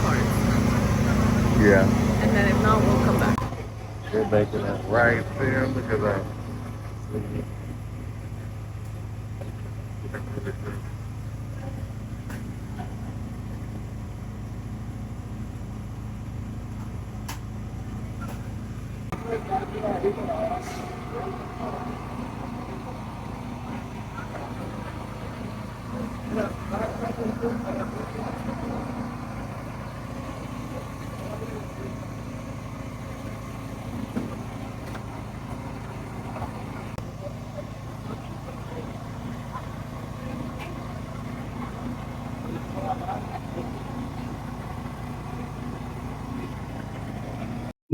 cards. Yeah. And then if not, we'll come back. They're making it right there. Look at that.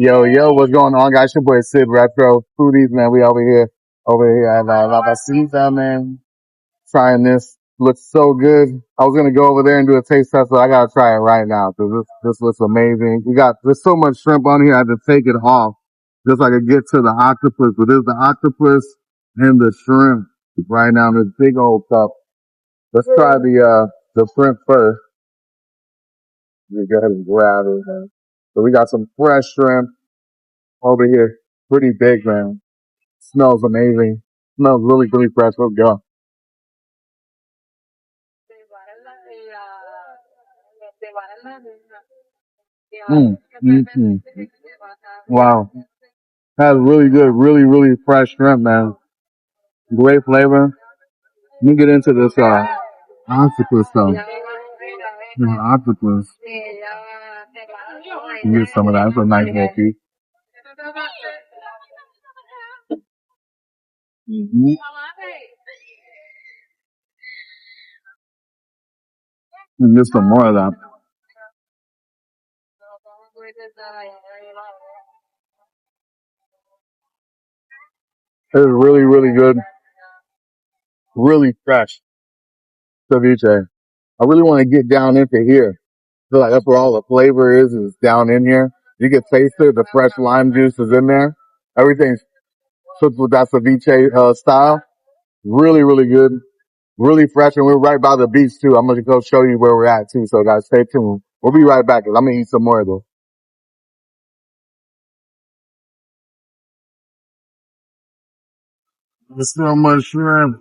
Yo, what's going on, guys? Your boy Syd Retro Foodies, man. We over here at La Vasito, man. Trying this. Looks so good. I was gonna go over there and do a taste test, but I gotta try it right now because this looks amazing. There's so much shrimp on here, I had to take it off just so I could get to the octopus. But there's the octopus and the shrimp right now in this big old cup. Let's try the shrimp first. You go ahead and grab it, man. So we got some fresh shrimp over here. Pretty big, man. Smells amazing. Smells really, really fresh. Let's go. Wow. That's really good. Really, really fresh shrimp, man. Great flavor. Let me get into this, octopus though. Octopus. Use some of that. That's a nice little piece. And get some more of that. It's really, really good. Really fresh ceviche. I really want to get down into here. I feel like that's where all the flavor is down in here. You can taste it. The fresh lime juice is in there. Everything's cooked with that ceviche style. Really, really good. Really fresh. And we're right by the beach too. I'm going to go show you where we're at too. So guys, stay tuned. We'll be right back because I'm going to eat some more of this. There's so much shrimp.